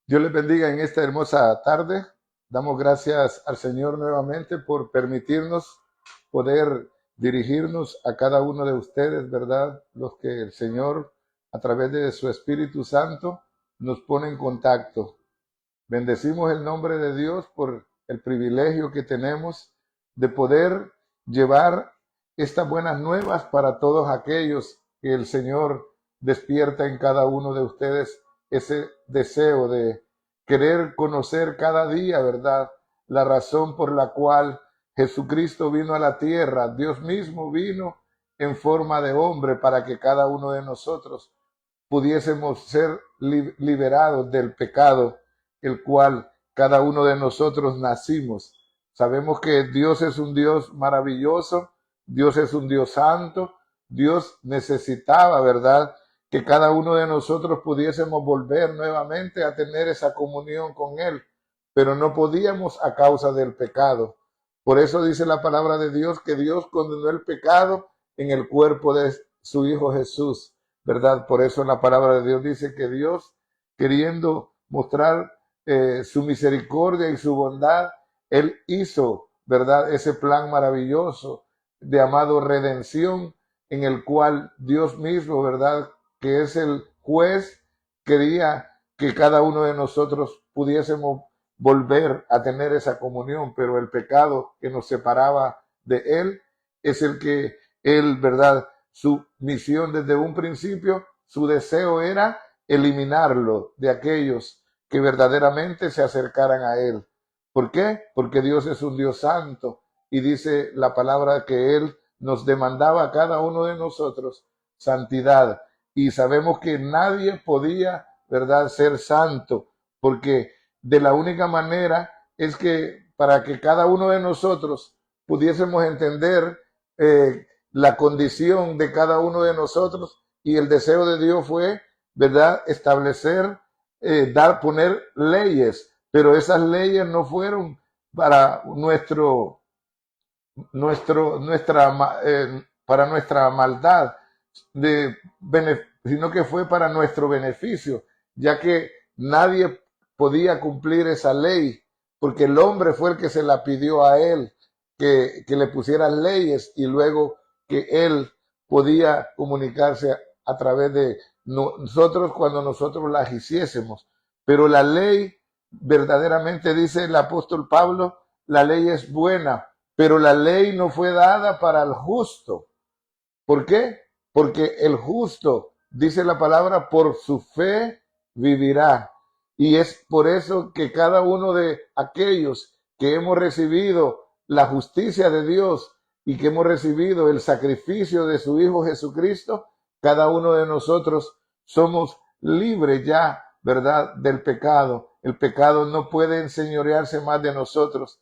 Dios les bendiga en esta hermosa tarde. Damos gracias al Señor nuevamente por permitirnos poder dirigirnos a cada uno de ustedes, ¿verdad? Los que el Señor, a través de su Espíritu Santo, nos pone en contacto. Bendecimos el nombre de Dios por el privilegio que tenemos de poder llevar estas buenas nuevas para todos aquellos que el Señor despierta en cada uno de ustedes ese deseo de querer conocer cada día, ¿verdad? La razón por la cual Jesucristo vino a la tierra. Dios mismo vino en forma de hombre para que cada uno de nosotros pudiésemos ser liberados del pecado, el cual cada uno de nosotros nacimos. Sabemos que Dios es un Dios maravilloso, Dios es un Dios santo, Dios necesitaba, ¿verdad?, que cada uno de nosotros pudiésemos volver nuevamente a tener esa comunión con Él, pero no podíamos a causa del pecado. Por eso dice la palabra de Dios que Dios condenó el pecado en el cuerpo de su Hijo Jesús, ¿verdad? Por eso la palabra de Dios dice que Dios, queriendo mostrar su misericordia y su bondad, Él hizo, ¿verdad?, ese plan maravilloso de amado redención, en el cual Dios mismo, ¿verdad?, que es el juez, quería que cada uno de nosotros pudiésemos volver a tener esa comunión, pero el pecado que nos separaba de Él es el que Él, ¿verdad?, su misión desde un principio, su deseo era eliminarlo de aquellos que verdaderamente se acercaran a Él. ¿Por qué? Porque Dios es un Dios santo y dice la palabra que Él nos demandaba a cada uno de nosotros santidad. Y sabemos que nadie podía, ¿verdad?, ser santo, porque de la única manera es que para que cada uno de nosotros pudiésemos entender la condición de cada uno de nosotros, y el deseo de Dios fue, ¿verdad?, establecer, poner leyes, pero esas leyes no fueron para para nuestra maldad, sino que fue para nuestro beneficio, ya que nadie podía cumplir esa ley, porque el hombre fue el que se la pidió a él, que le pusiera leyes, y luego que él podía comunicarse a través de nosotros cuando nosotros las hiciésemos. Pero la ley, verdaderamente dice el apóstol Pablo, la ley es buena, pero la ley no fue dada para el justo. ¿Por qué? Porque el justo, dice la palabra, por su fe vivirá. Y es por eso que cada uno de aquellos que hemos recibido la justicia de Dios y que hemos recibido el sacrificio de su Hijo Jesucristo, cada uno de nosotros somos libres ya, ¿verdad?, del pecado. El pecado no puede enseñorearse más de nosotros.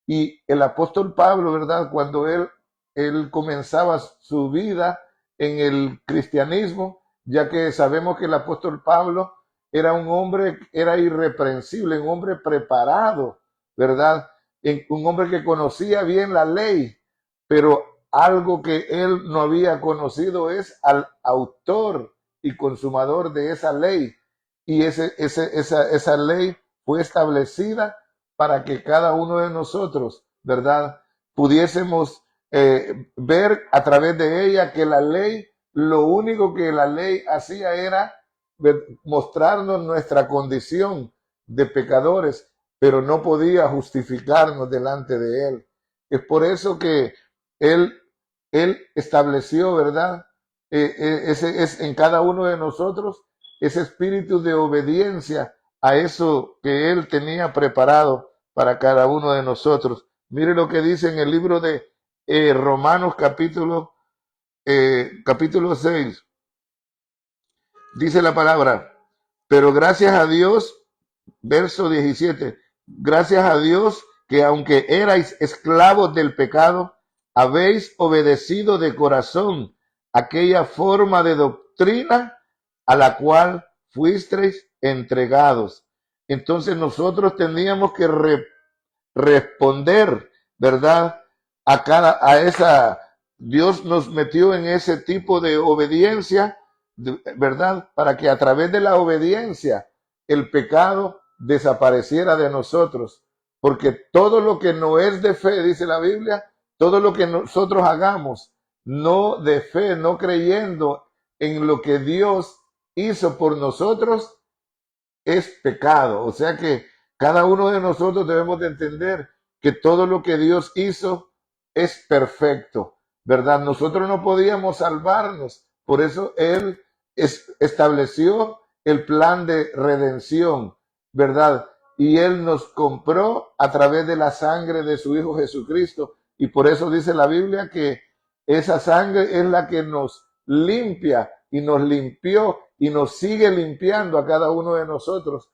Y el apóstol Pablo, ¿verdad?, cuando él comenzaba su vida en el cristianismo, ya que sabemos que el apóstol Pablo era un hombre, era irreprensible, un hombre preparado, ¿verdad? Un hombre que conocía bien la ley, pero algo que él no había conocido es al autor y consumador de esa ley. Y esa ley fue establecida para que cada uno de nosotros, ¿verdad?, pudiésemos ver a través de ella que la ley, lo único que la ley hacía era mostrarnos nuestra condición de pecadores, pero no podía justificarnos delante de Él. Es por eso que Él, él estableció, ¿verdad?, ese es en cada uno de nosotros ese espíritu de obediencia a eso que Él tenía preparado para cada uno de nosotros. Mire lo que dice en el libro de Romanos capítulo 6. Dice la palabra, pero gracias a Dios, verso 17, gracias a Dios que aunque erais esclavos del pecado, habéis obedecido de corazón aquella forma de doctrina a la cual fuisteis entregados. Entonces nosotros teníamos que responder, ¿verdad?, a esa, Dios nos metió en ese tipo de obediencia, ¿verdad?, para que a través de la obediencia el pecado desapareciera de nosotros, porque todo lo que no es de fe, dice la Biblia, todo lo que nosotros hagamos, no de fe, no creyendo en lo que Dios hizo por nosotros, es pecado. O sea que cada uno de nosotros debemos de entender que todo lo que Dios hizo es perfecto, ¿verdad? Nosotros no podíamos salvarnos, por eso Él estableció el plan de redención, ¿verdad? Y Él nos compró a través de la sangre de su Hijo Jesucristo. Y por eso dice la Biblia que esa sangre es la que nos limpia y nos limpió y nos sigue limpiando a cada uno de nosotros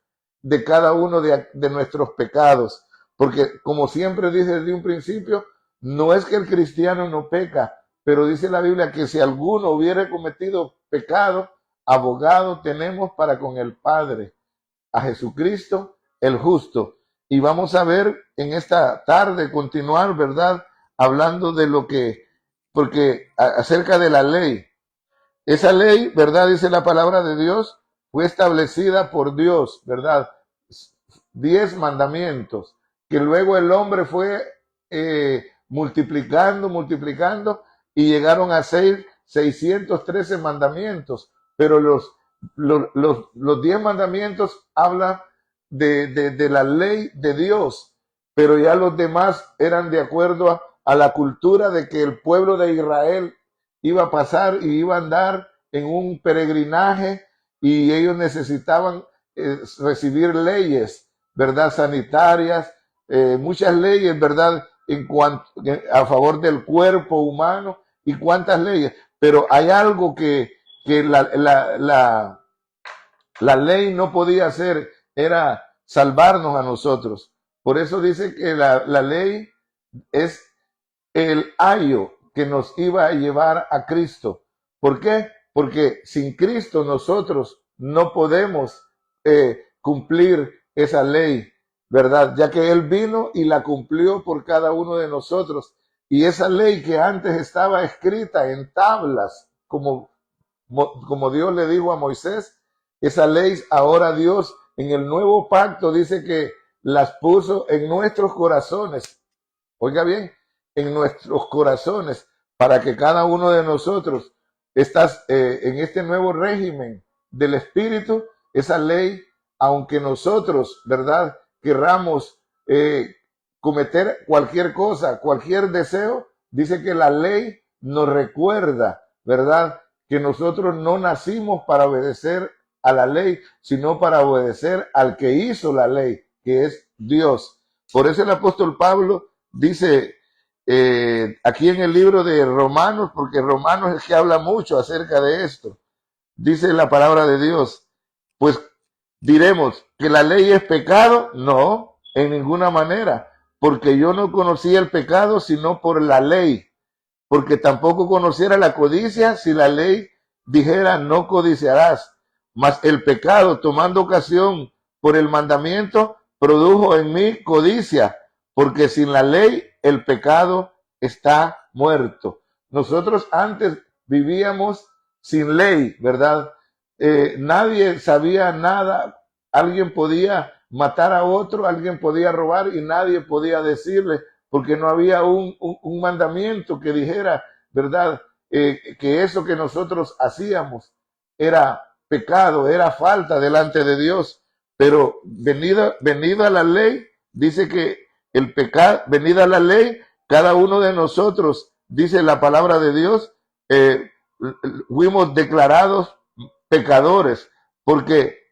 de cada uno de nuestros pecados. Porque como siempre dije desde un principio, no es que el cristiano no peca, pero dice la Biblia que si alguno hubiera cometido pecado, abogado tenemos para con el Padre, a Jesucristo el justo. Y vamos a ver en esta tarde continuar, ¿verdad? Hablando de lo que, porque acerca de la ley. Esa ley, ¿verdad? Dice la palabra de Dios, fue establecida por Dios, ¿verdad? 10 mandamientos, que luego el hombre fue multiplicando, y llegaron a ser 613 mandamientos, pero los 10 mandamientos hablan de la ley de Dios, pero ya los demás eran de acuerdo a la cultura de que el pueblo de Israel iba a pasar y iba a andar en un peregrinaje y ellos necesitaban recibir leyes, ¿verdad? Sanitarias, muchas leyes, ¿verdad? A favor del cuerpo humano y cuántas leyes. Pero hay algo que la ley no podía hacer, era salvarnos a nosotros. Por eso dice que la ley es el ayo que nos iba a llevar a Cristo. ¿Por qué? Porque sin Cristo nosotros no podemos cumplir esa ley, ¿verdad? Ya que Él vino y la cumplió por cada uno de nosotros. Y esa ley que antes estaba escrita en tablas, como Dios le dijo a Moisés, esa ley ahora Dios en el nuevo pacto dice que las puso en nuestros corazones. Oiga bien, en nuestros corazones, para que cada uno de nosotros en este nuevo régimen del Espíritu, esa ley, aunque nosotros, ¿verdad?, querramos cometer cualquier cosa, cualquier deseo, dice que la ley nos recuerda, ¿verdad?, que nosotros no nacimos para obedecer a la ley, sino para obedecer al que hizo la ley, que es Dios. Por eso el apóstol Pablo dice aquí en el libro de Romanos, porque Romanos es que habla mucho acerca de esto, dice la palabra de Dios, pues diremos que la ley es pecado. No, en ninguna manera, porque yo no conocía el pecado sino por la ley, porque tampoco conociera la codicia si la ley dijera no codiciarás. Mas el pecado, tomando ocasión por el mandamiento, produjo en mí codicia, porque sin la ley el pecado está muerto. Nosotros antes vivíamos sin ley, ¿verdad? Nadie sabía nada, alguien podía matar a otro, alguien podía robar y nadie podía decirle, porque no había un mandamiento que dijera, ¿verdad? Que eso que nosotros hacíamos era pecado, era falta delante de Dios. Pero venida la ley, dice que el pecado, venida la ley, cada uno de nosotros, dice la palabra de Dios, fuimos declarados pecadores, porque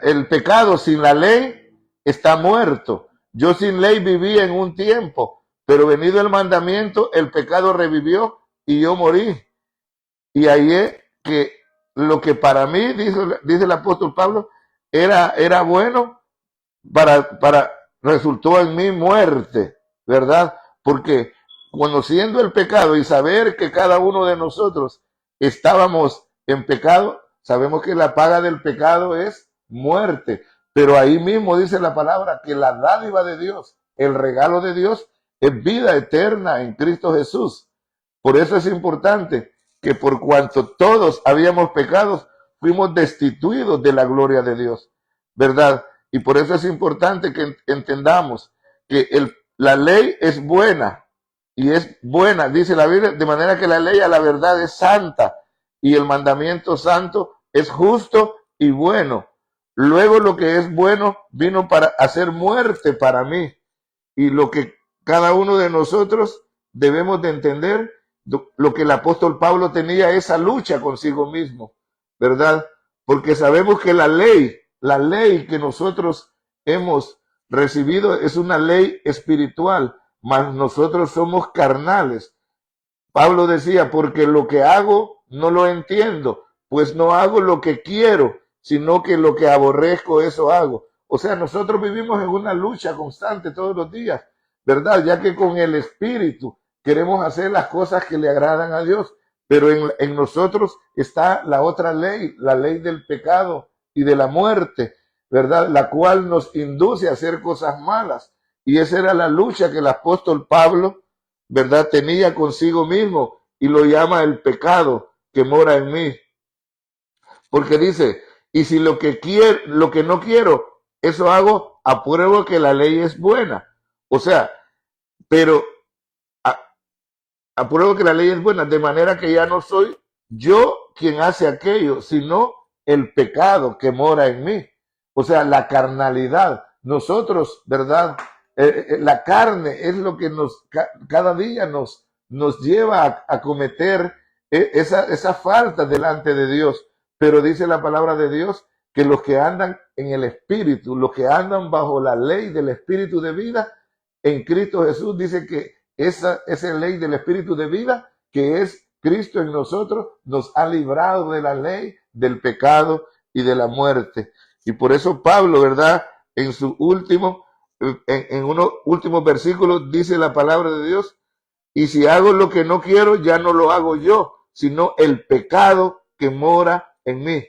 el pecado sin la ley está muerto. Yo sin ley vivía en un tiempo, pero venido el mandamiento, el pecado revivió y yo morí. Y ahí es que lo que para mí, dice el apóstol Pablo, era bueno, resultó en mí muerte, ¿verdad? Porque conociendo el pecado y saber que cada uno de nosotros estábamos en pecado, sabemos que la paga del pecado es muerte. Pero ahí mismo dice la palabra que la dádiva de Dios, el regalo de Dios, es vida eterna en Cristo Jesús. Por eso es importante que por cuanto todos habíamos pecado, fuimos destituidos de la gloria de Dios, ¿verdad? Y por eso es importante que entendamos que la ley es buena, y es buena, dice la Biblia, de manera que la ley a la verdad es santa, y el mandamiento santo es justo y bueno. Luego lo que es bueno vino para hacer muerte para mí, y lo que cada uno de nosotros debemos de entender, lo que el apóstol Pablo tenía, esa lucha consigo mismo, ¿verdad? Porque sabemos que la ley que nosotros hemos recibido es una ley espiritual, mas nosotros somos carnales. Pablo decía, porque lo que hago no lo entiendo, pues no hago lo que quiero, sino que lo que aborrezco, eso hago. O sea, nosotros vivimos en una lucha constante todos los días, ¿verdad? Ya que con el Espíritu queremos hacer las cosas que le agradan a Dios, pero en nosotros está la otra ley, la ley del pecado y de la muerte, ¿verdad? La cual nos induce a hacer cosas malas. Y esa era la lucha que el apóstol Pablo, ¿verdad?, tenía consigo mismo, y lo llama el pecado que mora en mí. Porque dice, y si lo que quiero, lo que no quiero, eso hago, apruebo que la ley es buena. O sea, pero apruebo que la ley es buena, de manera que ya no soy yo quien hace aquello, sino el pecado que mora en mí. O sea, la carnalidad. Nosotros, ¿verdad? La carne es lo que cada día nos lleva a cometer esa falta delante de Dios. Pero dice la palabra de Dios que los que andan en el Espíritu, los que andan bajo la ley del Espíritu de vida, en Cristo Jesús, dice que esa ley del Espíritu de vida, que es Cristo en nosotros, nos ha librado de la ley, del pecado y de la muerte. Y por eso Pablo, ¿verdad?, en su en unos últimos versículos dice la palabra de Dios, y si hago lo que no quiero, ya no lo hago yo, sino el pecado que mora en mí.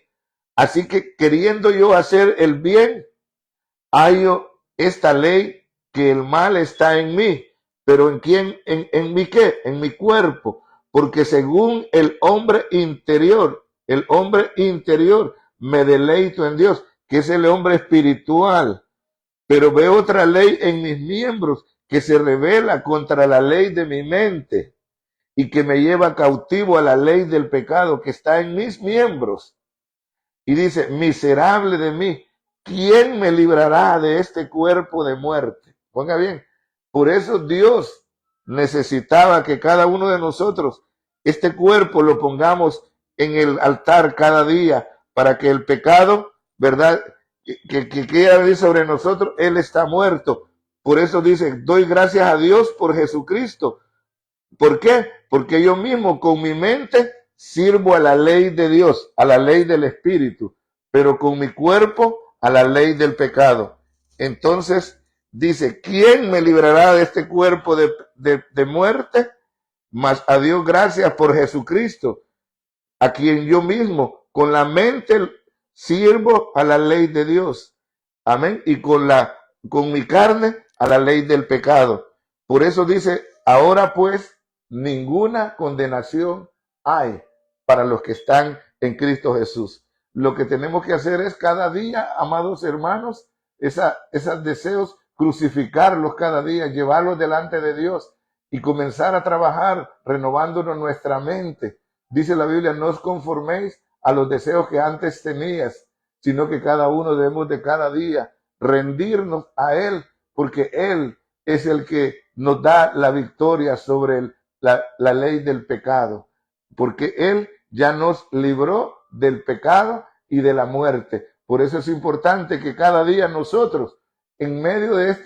Así que queriendo yo hacer el bien, hallo esta ley, que el mal está en mí. ¿Pero en quién? ¿En mi qué? En mi cuerpo. Porque según el hombre interior me deleito en Dios, que es el hombre espiritual. Pero veo otra ley en mis miembros que se revela contra la ley de mi mente y que me lleva cautivo a la ley del pecado que está en mis miembros. Y dice, miserable de mí, ¿quién me librará de este cuerpo de muerte? Ponga bien, por eso Dios necesitaba que cada uno de nosotros este cuerpo lo pongamos en el altar cada día, para que el pecado, ¿verdad?, que quiera venir sobre nosotros, Él está muerto. Por eso dice, doy gracias a Dios por Jesucristo. ¿Por qué? Porque yo mismo con mi mente sirvo a la ley de Dios, a la ley del Espíritu, pero con mi cuerpo a la ley del pecado. Entonces dice, ¿quién me librará de este cuerpo de muerte? Mas a Dios gracias por Jesucristo, a quien yo mismo con la mente sirvo a la ley de Dios. Amén. Y con mi carne a la ley del pecado. Por eso dice, ahora pues ninguna condenación hay para los que están en Cristo Jesús. Lo que tenemos que hacer es cada día, amados hermanos, esos deseos, crucificarlos cada día, llevarlos delante de Dios y comenzar a trabajar renovándonos nuestra mente. Dice la Biblia, no os conforméis a los deseos que antes tenías, sino que cada uno debemos de cada día rendirnos a Él, porque Él es el que nos da la victoria sobre la ley del pecado, porque Él ya nos libró del pecado y de la muerte. Por eso es importante que cada día nosotros, en medio de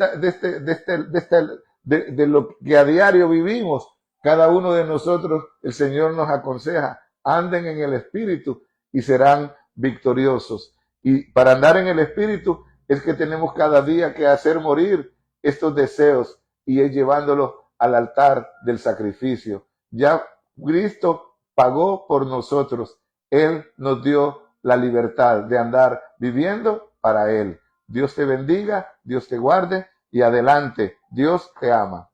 lo que a diario vivimos, cada uno de nosotros, el Señor nos aconseja, anden en el Espíritu y serán victoriosos. Y para andar en el Espíritu es que tenemos cada día que hacer morir estos deseos y es llevándolos al altar del sacrificio. Ya Cristo pagó por nosotros. Él nos dio la libertad de andar viviendo para Él. Dios te bendiga, Dios te guarde y adelante. Dios te ama.